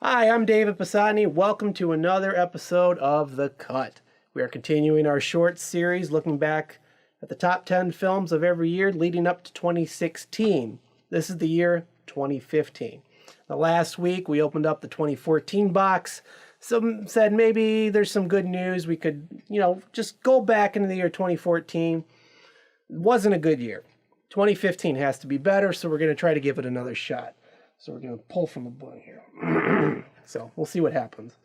Hi, I'm David Pisani. Welcome to another episode of The Cut. We are continuing our short series looking back at the top 10 films of every year leading up to 2016. This is the year 2015. Now, last week we opened up the 2014 box. Some said maybe there's some good news. We could, just go back into the year 2014. It wasn't a good year. 2015 has to be better, so we're going to try to give it another shot. So we're going to pull from the book here. So we'll see what happens.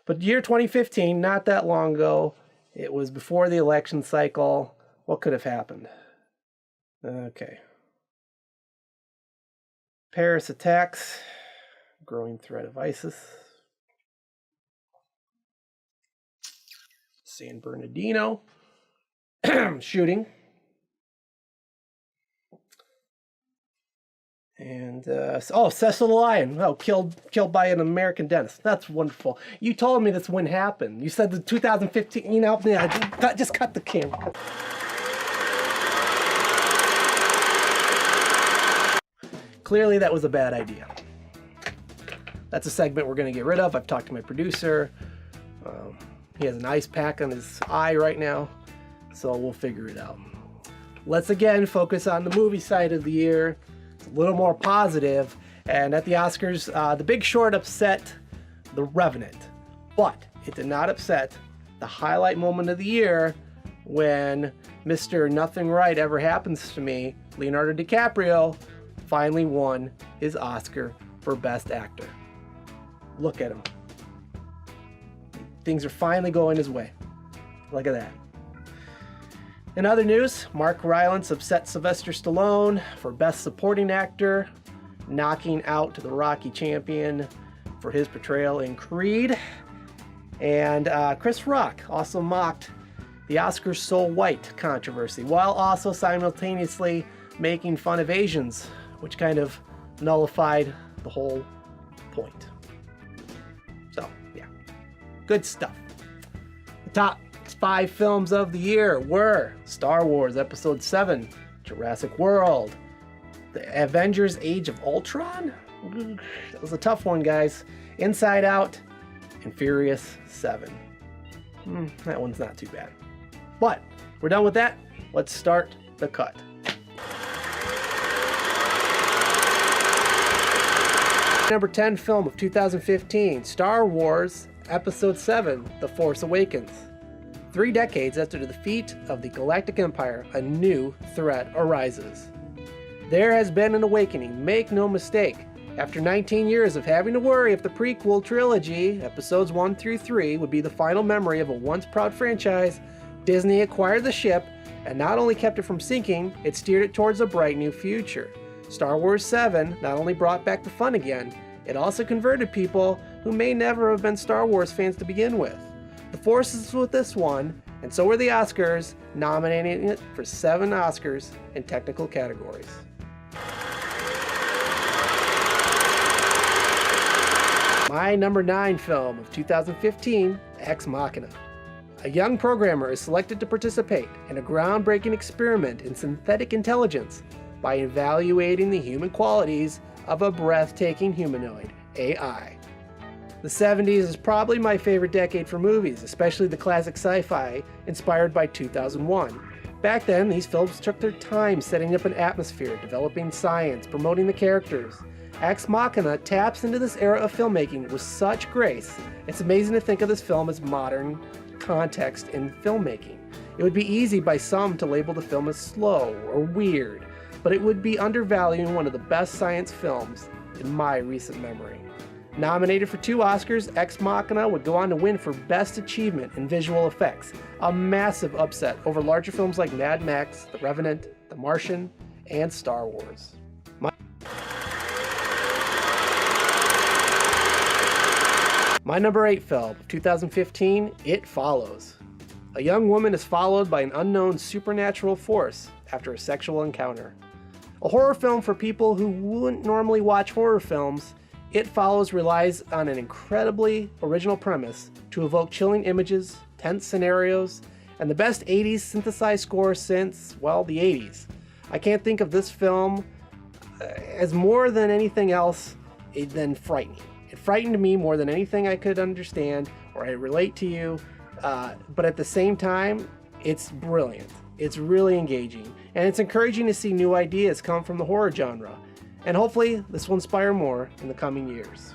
But year 2015, not that long ago, it was before the election cycle. What could have happened? Okay. Paris attacks, growing threat of ISIS. San Bernardino, shooting. And, Cecil the Lion, killed by an American dentist. That's wonderful. You told me this wouldn't happen. You said the 2015, just cut the camera. Clearly that was a bad idea. That's a segment we're going to get rid of. I've talked to my producer. He has an ice pack on his eye right now, so we'll figure it out. Let's again focus on the movie side of the year. A little more positive, and at the Oscars, The Big Short upset The Revenant, but it did not upset the highlight moment of the year when Mr. Nothing Right Ever Happens to Me, Leonardo DiCaprio, finally won his Oscar for Best Actor. Look at him. Things are finally going his way. Look at that. In other news, Mark Rylance upset Sylvester Stallone for Best Supporting Actor, knocking out the Rocky champion for his portrayal in Creed. And Chris Rock also mocked the Oscars So White controversy, while also simultaneously making fun of Asians, which kind of nullified the whole point. So, yeah, good stuff. The top 5 films of the year were Star Wars Episode 7, Jurassic World, The Avengers Age of Ultron. That was a tough one, guys. Inside Out, and Furious 7. That one's not too bad. But we're done with that. Let's start the cut. Number 10 film of 2015, Star Wars Episode 7, The Force Awakens. 3 decades after the defeat of the Galactic Empire, a new threat arises. There has been an awakening, make no mistake. After 19 years of having to worry if the prequel trilogy, episodes 1 through 3, would be the final memory of a once proud franchise, Disney acquired the ship and not only kept it from sinking, it steered it towards a bright new future. Star Wars 7 not only brought back the fun again, it also converted people who may never have been Star Wars fans to begin with. The Force is with this one, and so were the Oscars, nominating it for 7 Oscars in technical categories. My number 9 film of 2015, Ex Machina. A young programmer is selected to participate in a groundbreaking experiment in synthetic intelligence by evaluating the human qualities of a breathtaking humanoid, AI. The 70s is probably my favorite decade for movies, especially the classic sci-fi inspired by 2001. Back then, these films took their time setting up an atmosphere, developing science, promoting the characters. Ex Machina taps into this era of filmmaking with such grace. It's amazing to think of this film as modern context in filmmaking. It would be easy by some to label the film as slow or weird, but it would be undervaluing one of the best science films in my recent memory. Nominated for 2 Oscars, Ex Machina would go on to win for Best Achievement in Visual Effects, a massive upset over larger films like Mad Max, The Revenant, The Martian, and Star Wars. My number 8 film of 2015, It Follows. A young woman is followed by an unknown supernatural force after a sexual encounter. A horror film for people who wouldn't normally watch horror films, It Follows relies on an incredibly original premise to evoke chilling images, tense scenarios, and the best 80s synthesized score since, well, the 80s. I can't think of this film as more than anything else than frightening. It frightened me more than anything I could understand or I relate to you, but at the same time, it's brilliant. It's really engaging, and it's encouraging to see new ideas come from the horror genre, and hopefully this will inspire more in the coming years.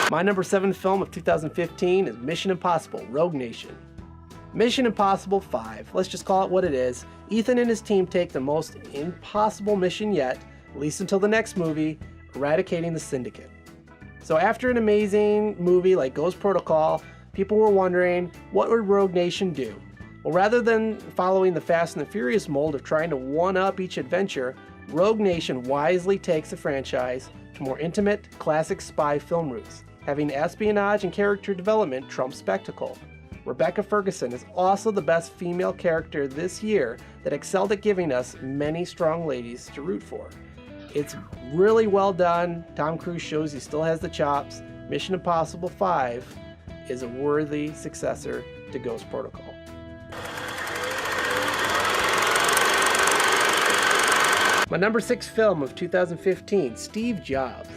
My number 7 film of 2015 is Mission Impossible: Rogue Nation. Mission Impossible 5, let's just call it what it is. Ethan and his team take the most impossible mission yet, at least until the next movie, eradicating the Syndicate. So after an amazing movie like Ghost Protocol, people were wondering, what would Rogue Nation do? Well, rather than following the Fast and the Furious mold of trying to one-up each adventure, Rogue Nation wisely takes the franchise to more intimate, classic spy film roots, having espionage and character development trump spectacle. Rebecca Ferguson is also the best female character this year that excelled at giving us many strong ladies to root for. It's really well done. Tom Cruise shows he still has the chops. Mission Impossible 5 is a worthy successor to Ghost Protocol. My number 6 film of 2015, Steve Jobs.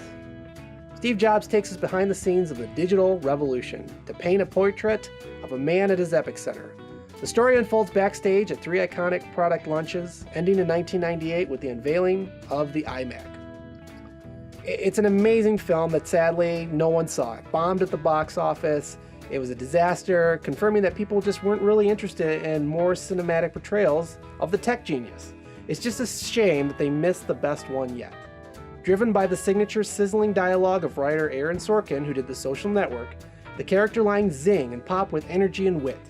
Steve Jobs takes us behind the scenes of the digital revolution to paint a portrait of a man at his epicenter. The story unfolds backstage at 3 iconic product launches, ending in 1998 with the unveiling of the iMac. It's an amazing film that sadly no one saw. It bombed at the box office. It was a disaster, confirming that people just weren't really interested in more cinematic portrayals of the tech genius. It's just a shame that they missed the best one yet. Driven by the signature sizzling dialogue of writer Aaron Sorkin, who did The Social Network, the character lines zing and pop with energy and wit.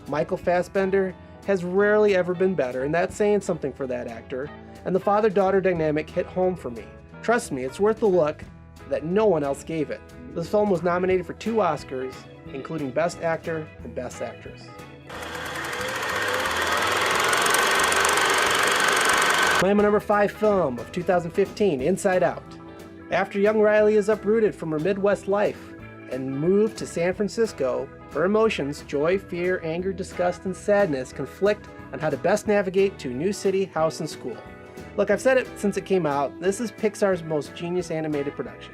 Michael Fassbender has rarely ever been better, and that's saying something for that actor, and the father-daughter dynamic hit home for me. Trust me, it's worth the look that no one else gave it. This film was nominated for 2 Oscars, including Best Actor and Best Actress. My number 5 film of 2015, Inside Out. After young Riley is uprooted from her Midwest life and moved to San Francisco, her emotions, joy, fear, anger, disgust, and sadness conflict on how to best navigate to a new city, house, and school. Look, I've said it since it came out, this is Pixar's most genius animated production.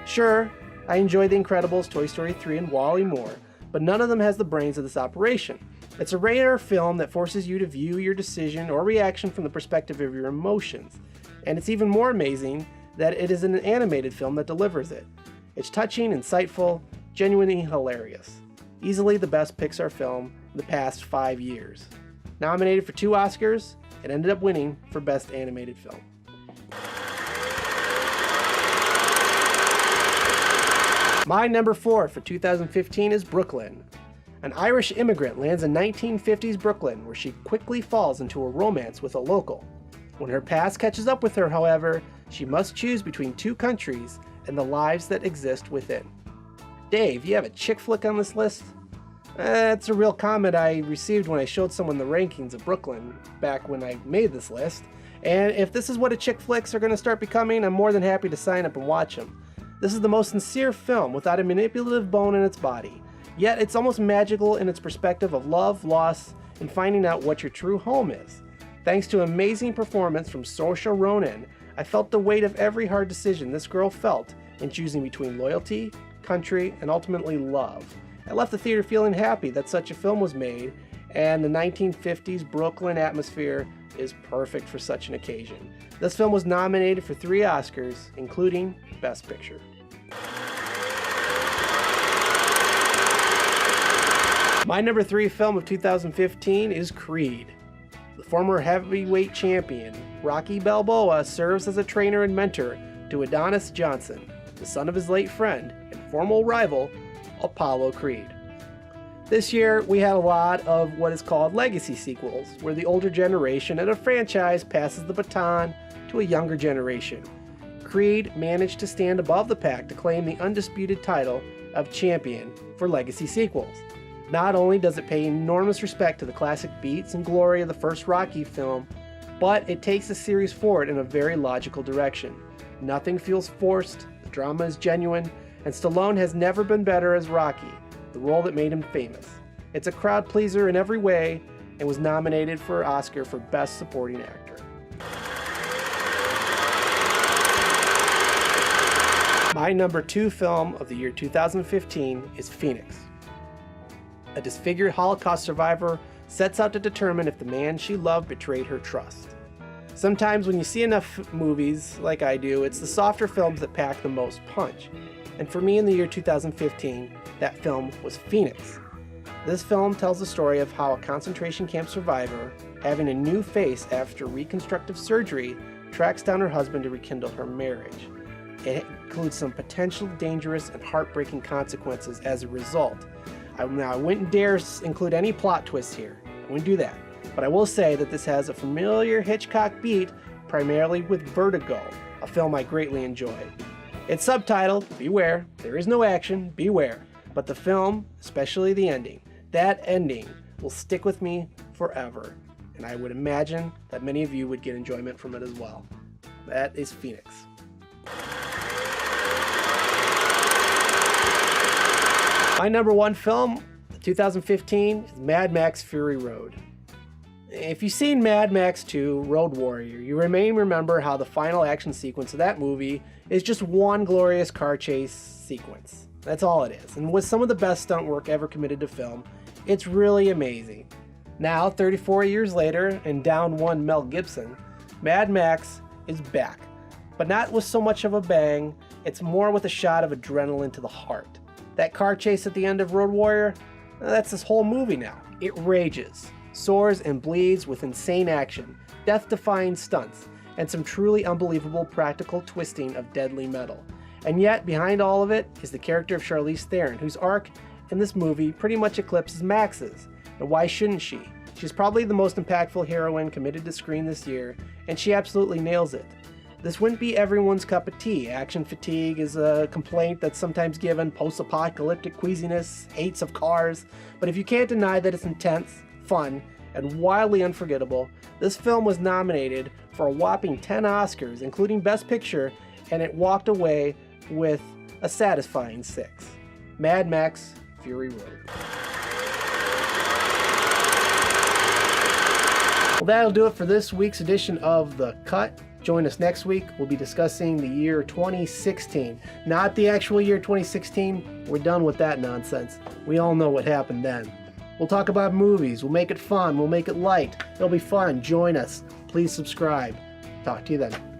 Sure, I enjoy The Incredibles, Toy Story 3, and WALL-E more, but none of them has the brains of this operation. It's a rare film that forces you to view your decision or reaction from the perspective of your emotions. And it's even more amazing that it is an animated film that delivers it. It's touching, insightful, genuinely hilarious. Easily the best Pixar film in the past 5 years. Nominated for 2 Oscars, it ended up winning for Best Animated Film. My number 4 for 2015 is Brooklyn. An Irish immigrant lands in 1950s Brooklyn, where she quickly falls into a romance with a local. When her past catches up with her, however, she must choose between 2 countries and the lives that exist within. Dave, you have a chick flick on this list? That's a real comment I received when I showed someone the rankings of Brooklyn back when I made this list. And if this is what a chick flicks are going to start becoming, I'm more than happy to sign up and watch them. This is the most sincere film without a manipulative bone in its body. Yet it's almost magical in its perspective of love, loss, and finding out what your true home is. Thanks to amazing performance from Saoirse Ronan, I felt the weight of every hard decision this girl felt in choosing between loyalty, country, and ultimately love. I left the theater feeling happy that such a film was made, and the 1950s Brooklyn atmosphere is perfect for such an occasion. This film was nominated for 3 Oscars, including Best Picture. My number 3 film of 2015 is Creed. The former heavyweight champion, Rocky Balboa, serves as a trainer and mentor to Adonis Johnson, the son of his late friend and former rival, Apollo Creed. This year, we had a lot of what is called legacy sequels, where the older generation of a franchise passes the baton to a younger generation. Creed managed to stand above the pack to claim the undisputed title of champion for legacy sequels. Not only does it pay enormous respect to the classic beats and glory of the first Rocky film, but it takes the series forward in a very logical direction. Nothing feels forced, the drama is genuine, and Stallone has never been better as Rocky, the role that made him famous. It's a crowd pleaser in every way and was nominated for an Oscar for Best Supporting Actor. My number 2 film of the year 2015 is Phoenix. A disfigured Holocaust survivor sets out to determine if the man she loved betrayed her trust. Sometimes when you see enough movies, like I do, it's the softer films that pack the most punch. And for me in the year 2015, that film was Phoenix. This film tells the story of how a concentration camp survivor, having a new face after reconstructive surgery, tracks down her husband to rekindle her marriage. It includes some potential dangerous and heartbreaking consequences as a result. I wouldn't dare include any plot twists here. I wouldn't do that. But I will say that this has a familiar Hitchcock beat, primarily with Vertigo, a film I greatly enjoy. It's subtitled, beware, there is no action, beware. But the film, especially the ending, that ending will stick with me forever. And I would imagine that many of you would get enjoyment from it as well. That is Phoenix. My number 1 film, 2015, is Mad Max Fury Road. If you've seen Mad Max 2 Road Warrior, you may remember how the final action sequence of that movie is just one glorious car chase sequence. That's all it is. And with some of the best stunt work ever committed to film, it's really amazing. Now, 34 years later, and down one Mel Gibson, Mad Max is back. But not with so much of a bang, it's more with a shot of adrenaline to the heart. That car chase at the end of Road Warrior, that's this whole movie now. It rages, soars and bleeds with insane action, death-defying stunts, and some truly unbelievable practical twisting of deadly metal. And yet, behind all of it is the character of Charlize Theron, whose arc in this movie pretty much eclipses Max's. And why shouldn't she? She's probably the most impactful heroine committed to screen this year, and she absolutely nails it. This wouldn't be everyone's cup of tea. Action fatigue is a complaint that's sometimes given, post-apocalyptic queasiness, hates of cars. But if you can't deny that it's intense, fun, and wildly unforgettable, this film was nominated for a whopping 10 Oscars, including Best Picture, and it walked away with a satisfying 6. Mad Max Fury Road. Well, that'll do it for this week's edition of The Cut. Join us next week. We'll be discussing the year 2016. Not the actual year 2016. We're done with that nonsense. We all know what happened then. We'll talk about movies. We'll make it fun. We'll make it light. It'll be fun. Join us. Please subscribe. Talk to you then.